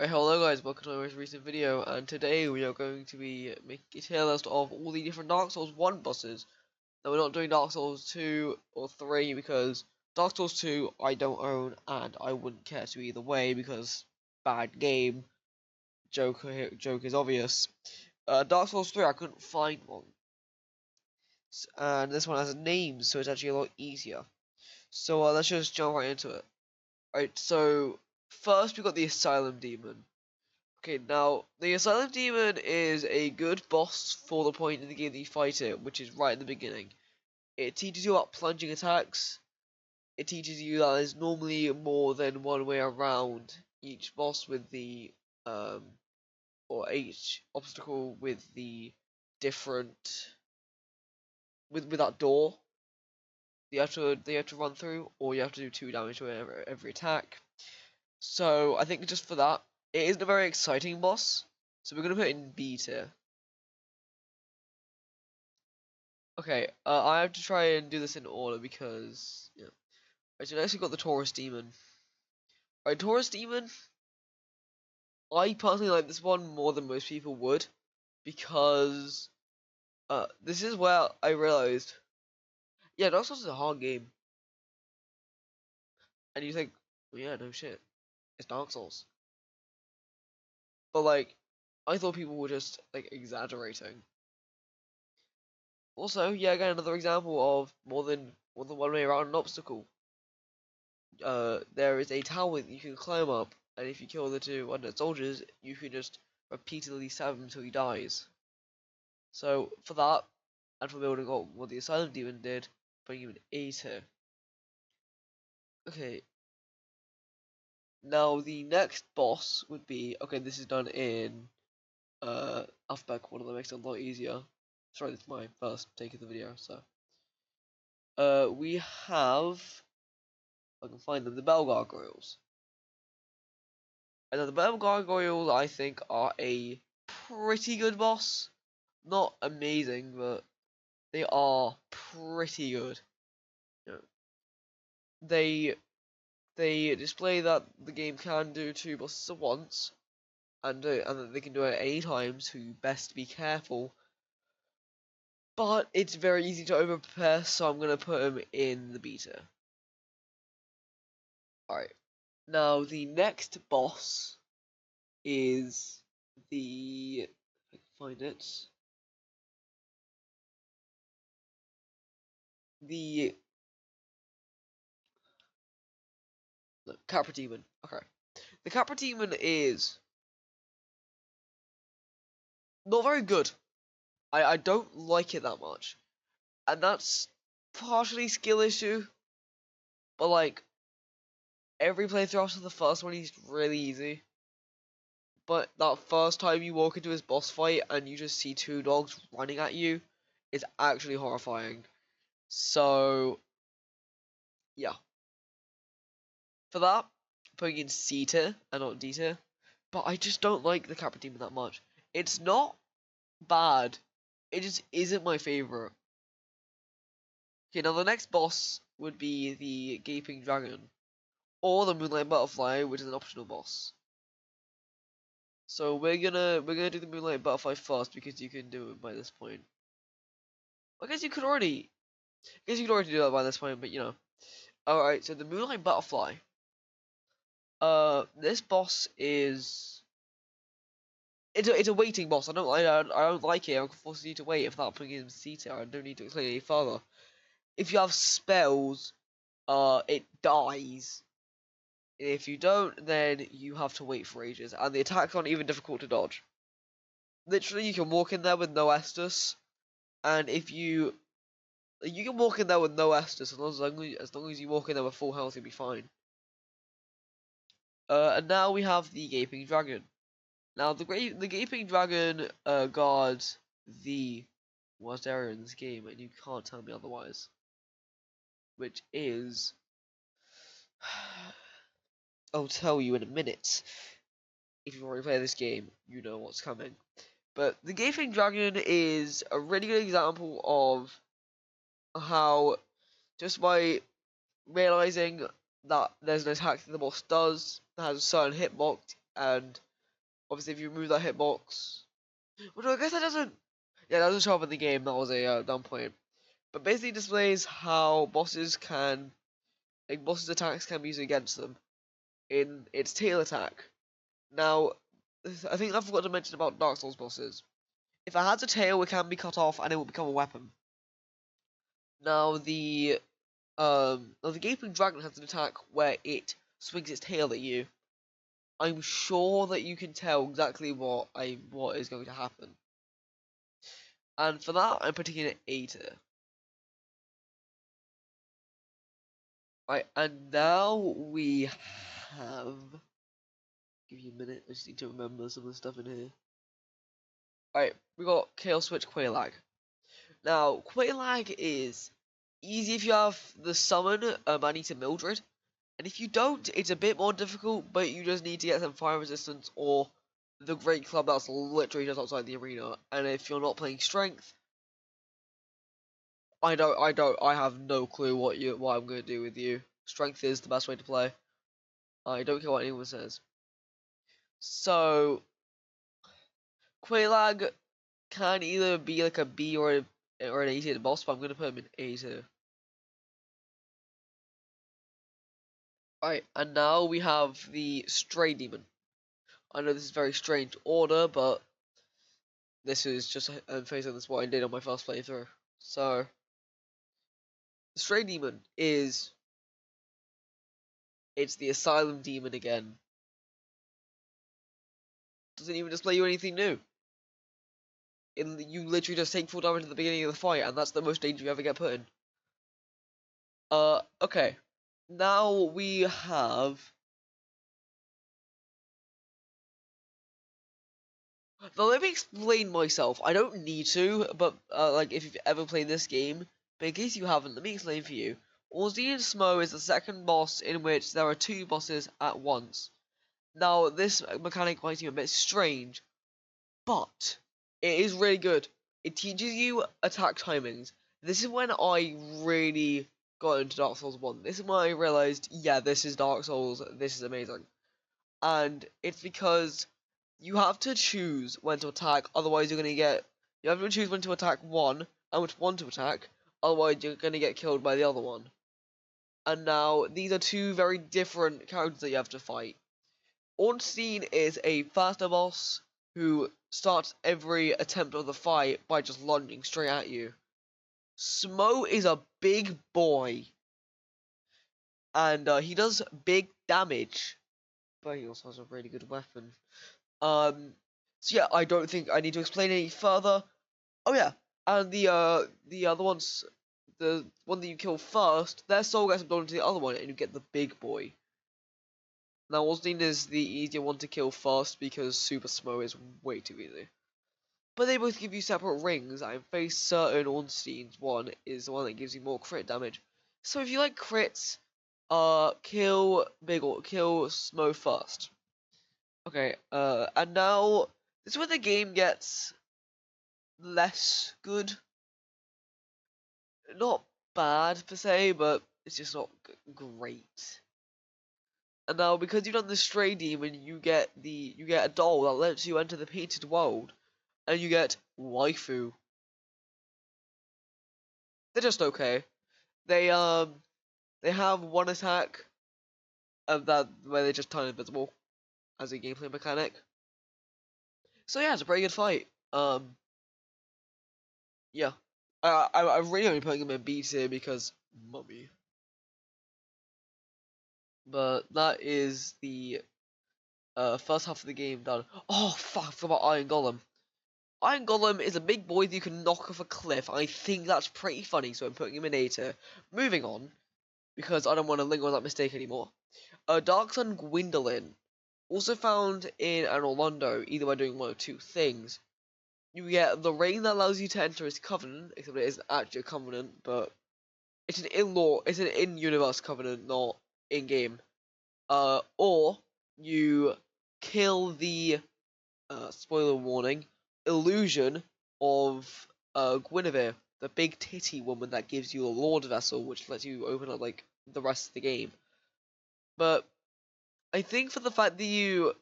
Hello guys, welcome to my most recent video, and today we are going to be making a tier list of all the different Dark Souls 1 bosses. Now we're not doing Dark Souls 2 or 3 because Dark Souls 2 I don't own and I wouldn't care to either way because bad game, joke is obvious. Dark Souls 3 I couldn't find one, and this one has a name so it's actually a lot easier. So let's just jump right into it. Alright, so first we got the Asylum Demon. Okay, now, the Asylum Demon is a good boss for the point in the game that you fight it, which is right in the beginning. It teaches you about plunging attacks. It teaches you that there's normally more than one way around each boss with the, or each obstacle with the different, with that door you have to run through, or you have to do 2 damage to every attack. So, I think just for that, it isn't a very exciting boss, so we're going to put it in B tier. Okay, I have to try and do this in order because, yeah. Right, so next we got the Taurus Demon. Right, Taurus Demon, I personally like this one more than most people would, because, this is where I realized, yeah, Dark Souls is a hard game. And you think, well, yeah, no shit, it's Dark Souls. But, like, I thought people were just, like, exaggerating. Also, yeah, again, another example of more than one way around an obstacle. There is a tower that you can climb up, and if you kill the 2 undead soldiers, you can just repeatedly stab him until he dies. So, for that, and for building up what the Asylum Demon did, putting him in A tier. Okay. Now, the next boss would be, okay, this is done in, alphabetical order, that makes it a lot easier. Sorry, this is my first take of the video, so. We have, if I can find them, the Bell Gargoyles. And the Bell Gargoyles, I think, are a pretty good boss. Not amazing, but they are pretty good. You know, they display that the game can do 2 bosses at once, and that they can do it at any time, so you best be careful. But it's very easy to over prepare, so I'm gonna put them in the beta. Alright. Now the next boss is the, if I can find it, the Capra Demon. Okay. The Capra Demon is not very good. I don't like it that much. And that's partially skill issue. But like, every playthrough after the first one is really easy. But that first time you walk into his boss fight and you just see 2 dogs running at you is actually horrifying. So, yeah. For that, putting in C tier and not D tier. But I just don't like the Capra Demon that much. It's not bad. It just isn't my favorite. Okay, now the next boss would be the Gaping Dragon, or the Moonlight Butterfly, which is an optional boss. So we're gonna do the Moonlight Butterfly first because you can do it by this point. I guess you could already do that by this point, but you know. Alright, so the Moonlight Butterfly. This boss is it's a waiting boss. I don't like it. I'm forcing you to wait. If that putting in C tier, I don't need to explain any further. If you have spells, it dies. If you don't, then you have to wait for ages, and the attacks aren't even difficult to dodge. Literally, you can walk in there with no Estus, and if you can walk in there with no Estus, as long as you walk in there with full health, you'll be fine. And now we have the Gaping Dragon. Now the Gaping Dragon guards the worst area in this game, and you can't tell me otherwise. Which is, I'll tell you in a minute. If you've already played this game, you know what's coming. But the Gaping Dragon is a really good example of how, just by realizing that there's an attack that the boss does that has a certain hitbox, and Obviously, if you remove that hitbox, well, no, I guess that doesn't. Yeah, that doesn't show up in the game. That was a down point. But basically displays how bosses attacks can be used against them in its tail attack. Now, I think I forgot to mention about Dark Souls bosses. If it has a tail, it can be cut off and it will become a weapon. Now the Gaping Dragon has an attack where it swings its tail at you. I'm sure that you can tell exactly what is going to happen. And for that, I'm putting in an A tier. Right, and now we have. Give you a minute. I just need to remember some of the stuff in here. Alright, we got Chaos Switch Quelaag. Now, Quelaag is easy if you have the summon Manita Mildred, and if you don't, it's a bit more difficult, but you just need to get some fire resistance or the Great Club that's literally just outside the arena. And if you're not playing Strength, I have no clue what I'm gonna do with you. Strength is the best way to play. I don't care what anyone says. So, Quelaag can either be like a B or an A tier boss, but I'm gonna put him in A tier. Alright, and now we have the Stray Demon. I know this is very strange order, but this is just facing this what I did on my first playthrough. So, the Stray Demon it's the Asylum Demon again. Doesn't even display you anything new. You literally just take full damage at the beginning of the fight, and that's the most danger you ever get put in. Okay. Now we have. Now let me explain myself. I don't need to, but like if you've ever played this game, but in case you haven't, let me explain for you. Ornstein Smo is the second boss in which there are two bosses at once. Now this mechanic might seem a bit strange, but it is really good. It teaches you attack timings. This is when I really got into Dark Souls 1. This is when I realized, yeah, this is Dark Souls, this is amazing. And it's because you have to choose when to attack, otherwise you have to choose when to attack one, and which one to attack, otherwise you're gonna get killed by the other one. And now, these are two very different characters that you have to fight. Ornstein is a faster boss who starts every attempt of the fight by just lunging straight at you. Smo is a big boy, and he does big damage, but he also has a really good weapon. So yeah, I don't think I need to explain any further. Oh yeah, and the other ones, the one that you kill first, their soul gets absorbed into the other one, and you get the big boy. Now, Ornstein is the easier one to kill first because Super Smo is way too easy. But they both give you separate rings. I'm fairly certain Ornstein's one is the one that gives you more crit damage. So if you like crits, kill Smo first. Okay, and now this is where the game gets less good. Not bad per se, but it's just not great. And now, because you've done the Stray Demon, you get a doll that lets you enter the painted world, and you get Waifu. They're just okay. They have one attack where they just turn invisible as a gameplay mechanic. So yeah, it's a pretty good fight. Yeah, I'm really only putting him in B tier because mummy. But that is the first half of the game done. Oh fuck, I forgot about Iron Golem. Iron Golem is a big boy that you can knock off a cliff. I think that's pretty funny, so I'm putting him in A tier. Moving on, because I don't want to linger on that mistake anymore. Dark Sun Gwendolyn, also found in an Orlando, either by doing one of two things. You get the ring that allows you to enter his covenant, except it isn't actually a covenant, but it's an in-universe covenant, not in-game. Or you kill the spoiler warning illusion of Guinevere, the big titty woman that gives you a Lord Vessel, which lets you open up like the rest of the game. But I think for the fact that you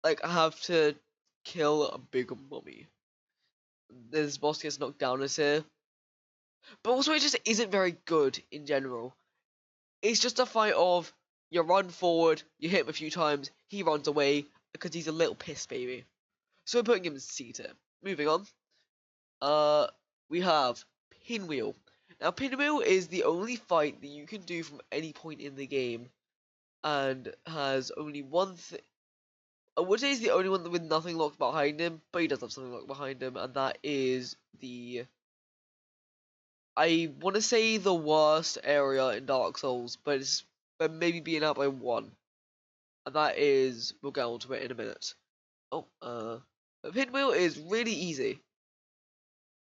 like have to kill a big mummy. This boss gets knocked down as here. But also it just isn't very good in general. It's just a fight of you run forward, you hit him a few times, he runs away because he's a little piss baby. So we're putting him in C tier. Moving on. We have Pinwheel. Now Pinwheel is the only fight that you can do from any point in the game, and has only one thing. I would say he's the only one with nothing locked behind him, but he does have something locked behind him, and that is the. I want to say the worst area in Dark Souls, but maybe being out by one, and that is, we'll get onto it in a minute. Pinwheel is really easy.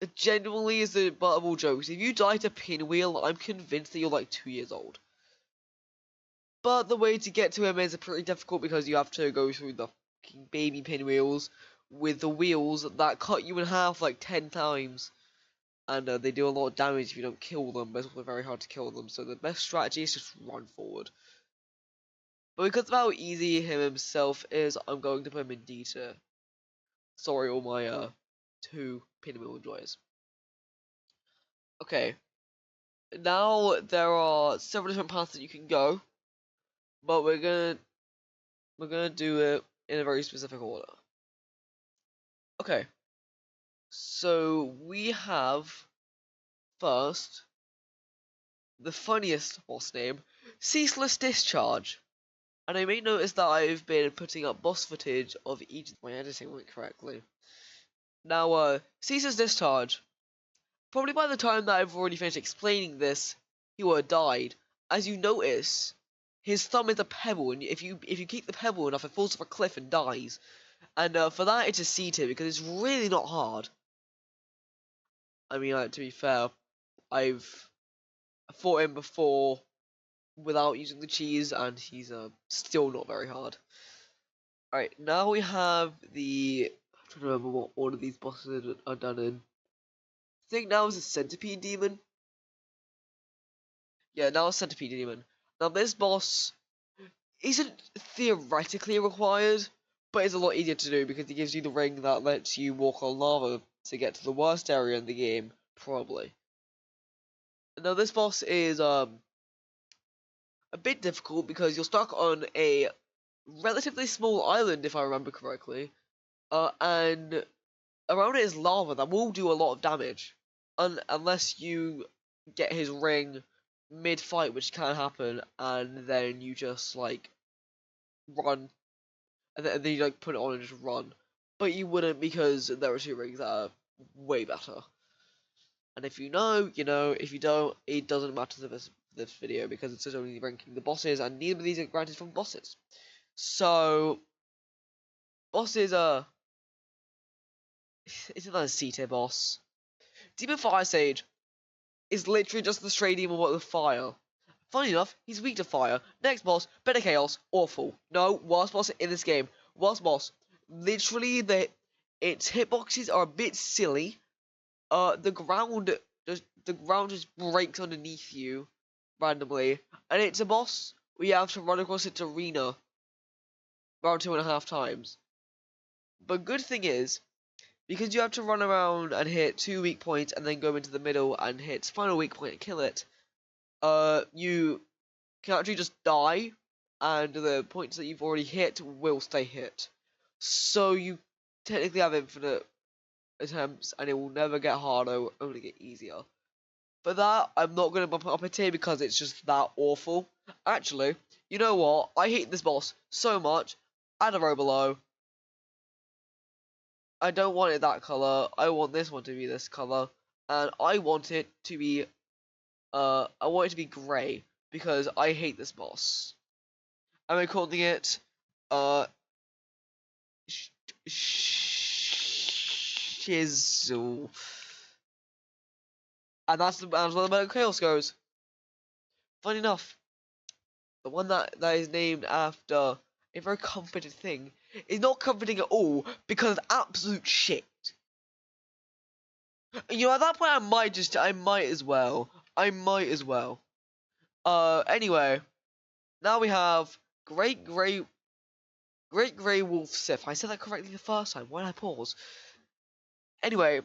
It genuinely is the butt of all jokes. If you die to Pinwheel, I'm convinced that you're like 2 years old. But the way to get to him is pretty difficult because you have to go through the baby pinwheels with the wheels that cut you in half like 10 times. And they do a lot of damage if you don't kill them, but it's also very hard to kill them. So the best strategy is just run forward. But because of how easy him himself is, I'm going to put him in D tier. Sorry, all my 2 pinwheel enjoyers. Okay. Now there are several different paths that you can go, but we're gonna do it in a very specific order. Okay. So we have first the funniest boss name, Ceaseless Discharge. And I may notice that I've been putting up boss footage of each. My editing went correctly. Now, Ceaseless Discharge. Probably by the time that I've already finished explaining this, he would have died. As you notice, his thumb is a pebble, and if you keep the pebble enough, it falls off a cliff and dies. And for that, it's a C tier because it's really not hard. I mean, to be fair, I've fought him before without using the cheese, and he's still not very hard. Alright, now we have the. I'm trying to remember what order these bosses are done in. I think now is a Centipede Demon. Yeah, now a Centipede Demon. Now this boss isn't theoretically required, but it's a lot easier to do because he gives you the ring that lets you walk on lava to get to the worst area in the game, probably. Now this boss is a bit difficult because you're stuck on a relatively small island, if I remember correctly, and around it is lava that will do a lot of damage, unless you get his ring mid-fight, which can happen, and then you just like run, and then you like put it on and just run. But you wouldn't because there are 2 rings that are way better. And if you know, you know. If you don't, it doesn't matter to this video because it's just only ranking the bosses, and neither of these are granted from bosses. So, bosses are. It's another C tier boss. Demon Fire Sage is literally just the stray demon with fire. Funny enough, he's weak to fire. Next boss, Better Chaos, awful. No, worst boss in this game. Worst boss. Literally, its hitboxes are a bit silly. The ground just breaks underneath you randomly, and it's a boss where you have to run across its arena around 2.5 times. But good thing is, because you have to run around and hit 2 weak points and then go into the middle and hit its final weak point and kill it, you can actually just die, and the points that you've already hit will stay hit. So you technically have infinite attempts, and it will never get harder, it will only get easier. But that, I'm not going to bump it up a tier because it's just that awful. Actually, you know what? I hate this boss so much. Add a row below. I don't want it that colour. I want this one to be this colour. And I want it to be, I want it to be grey. Because I hate this boss. And we're calling it, Shizzle. And that's where the Better Chaos goes. Funny enough, the one that is named after a very comforting thing is not comforting at all because it's absolute shit. You know, at that point I might as well. Anyway, now we have Great Great Grey Wolf Sith. I said that correctly the first time. Why did I pause? Anyway,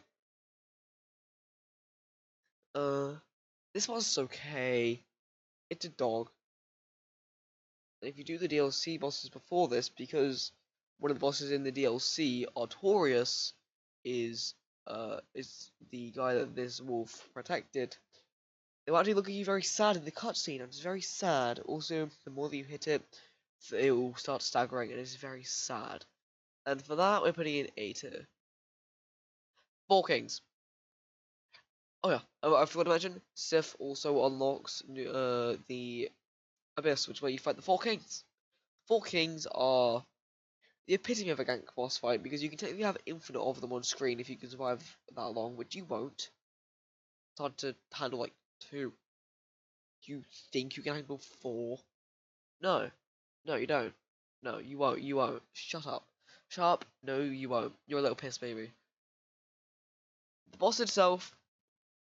this one's okay. It's a dog. And if you do the DLC bosses before this, because one of the bosses in the DLC, Artorias, is the guy that this wolf protected. They will actually look at you very sad in the cutscene, and it's very sad. Also, the more that you hit it, it will start staggering, and it's very sad. And for that, we're putting in A tier. Four Kings. Oh yeah, I forgot to mention, Sif also unlocks the Abyss, which is where you fight the Four Kings. Four Kings are the epitome of a gank boss fight, because you can technically have infinite of them on screen if you can survive that long, which you won't. It's hard to handle like 2. You think you can handle 4? No. No, you don't. No, you won't. You won't. Shut up. Shut up. No, you won't. You're a little piss baby. The boss itself,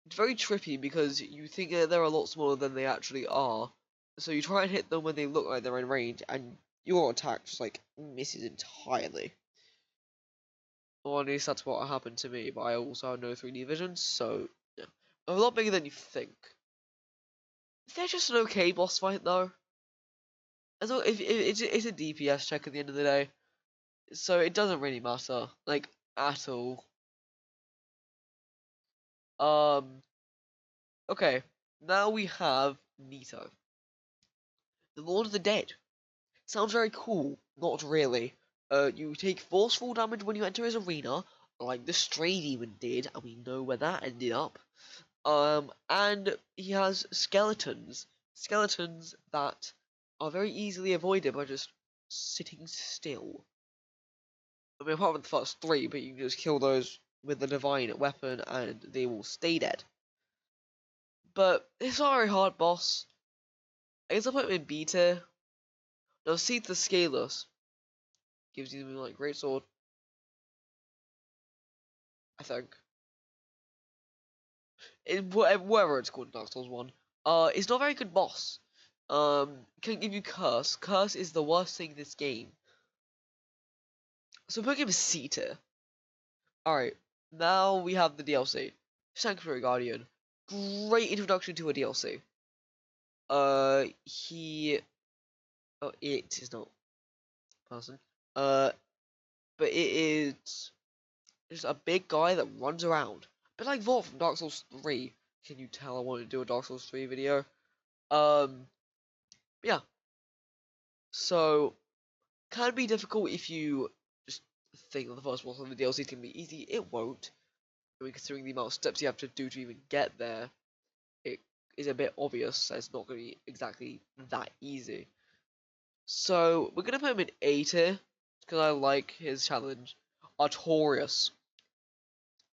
it's very trippy because you think that they're a lot smaller than they actually are. So you try and hit them when they look like they're in range, and your attack just like misses entirely. Or at least that's what happened to me, but I also have no 3D vision, so yeah. A lot bigger than you think. They're just an okay boss fight though. As well, if it's a DPS check at the end of the day, so it doesn't really matter, like at all. Okay, now we have Nito, the Lord of the Dead. Sounds very cool, not really. You take forceful damage when you enter his arena, like the Stray Demon did, and we know where that ended up. And he has skeletons. Skeletons that are very easily avoided by just sitting still. I mean, apart from the first 3, but you can just kill those with the divine weapon and they will stay dead. But it's not a very hard boss. I guess I'll put him in B tier. Now, Seath the Scaleless gives you like great sword, I think. Whatever it's called in Dark Souls 1. It's not a very good boss. Can give you Curse. Curse is the worst thing in this game. So put him C tier. Alright, now we have the DLC. Sanctuary Guardian. Great introduction to a DLC. It is not person. But it is just a big guy that runs around. A bit like Volt from Dark Souls 3. Can you tell I wanted to do a Dark Souls 3 video? Yeah. So, can be difficult if you just think that the first boss on the DLC is going to be easy. It won't. I mean, considering the amount of steps you have to do to even get there, it is a bit obvious that it's not going to be exactly that easy. So, we're going to put him in A tier, because I like his challenge. Artorias.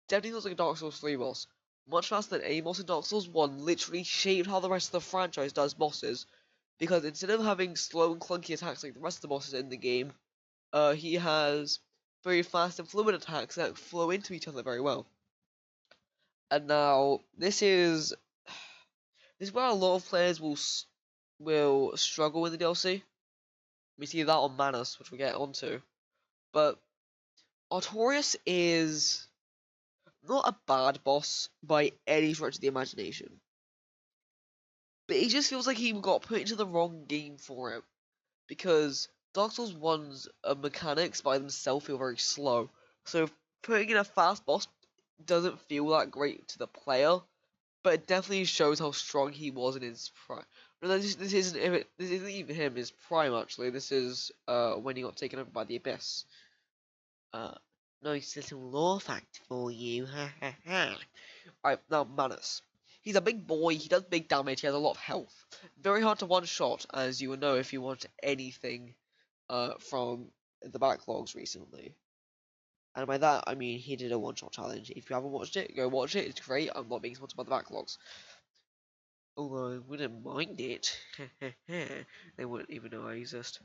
Definitely looks like a Dark Souls 3 boss. Much faster than any boss in Dark Souls 1, literally shaped how the rest of the franchise does bosses. Because instead of having slow and clunky attacks like the rest of the bosses in the game, he has very fast and fluid attacks that flow into each other very well. And now, this is where a lot of players will struggle in the DLC. We see that on Manus, which we'll get onto. But Artorias is not a bad boss by any stretch of the imagination. But it just feels like he got put into the wrong game for it. Because Dark Souls 1's mechanics by themselves feel very slow. So putting in a fast boss doesn't feel that great to the player. But it definitely shows how strong he was in his prime. No, this isn't even him, his prime actually. This is when he got taken over by the Abyss. Nice little lore fact for you, ha ha ha. Alright, now Manus. He's a big boy, he does big damage, he has a lot of health. Very hard to one-shot, as you will know if you want anything from the backlogs recently. And by that, I mean he did a one-shot challenge. If you haven't watched it, go watch it, it's great. I'm not being sponsored by the backlogs. Although I wouldn't mind it. They wouldn't even know I exist.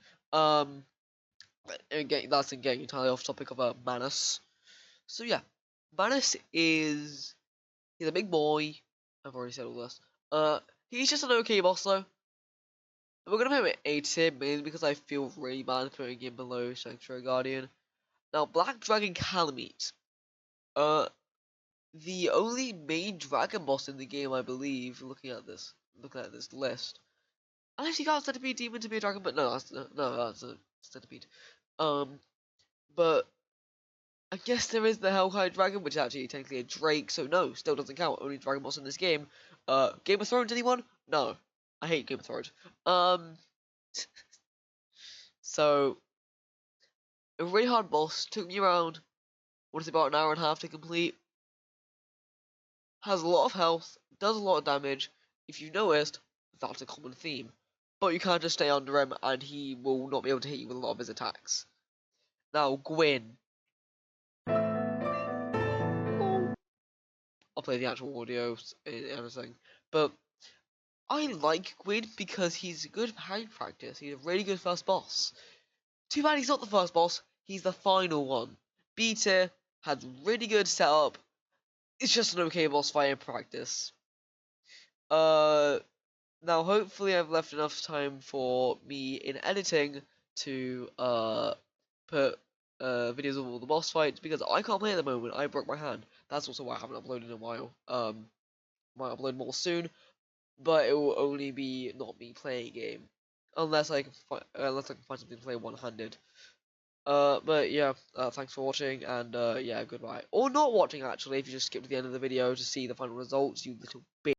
Again, that's getting entirely off topic of Manus. So yeah, Manus he's a big boy. I've already said all this. He's just an okay boss though. We're gonna put him at A tier mainly because I feel really bad putting him below Sanctuary Guardian. Now, Black Dragon Calamite. The only main dragon boss in the game, I believe, looking at this list. Unless you got Centipede Demon to be a dragon, but no, that's a Centipede. But I guess there is the Hellkite Dragon, which is actually technically a Drake, so no, still doesn't count. Only dragon boss in this game. Game of Thrones, anyone? No. I hate Game of Thrones. So a really hard boss, took me around, what is it, about an hour and a half to complete. Has a lot of health, does a lot of damage. If you noticed, that's a common theme. But you can't just stay under him and he will not be able to hit you with a lot of his attacks. Now, Gwyn. I'll play the actual audio and everything. But I like Gwyn because he's good parry practice. He's a really good first boss. Too bad he's not the first boss, he's the final one. B tier, has really good setup. It's just an okay boss fight in practice. Now hopefully I've left enough time for me in editing to put videos of all the boss fights, because I can't play at the moment. I broke my hand. That's also why I haven't uploaded in a while. Might upload more soon, but it will only be not me playing a game, unless I can find something to play one-handed. But yeah, thanks for watching, and yeah, goodbye. Or not watching, actually, if you just skip to the end of the video to see the final results, you little bitch.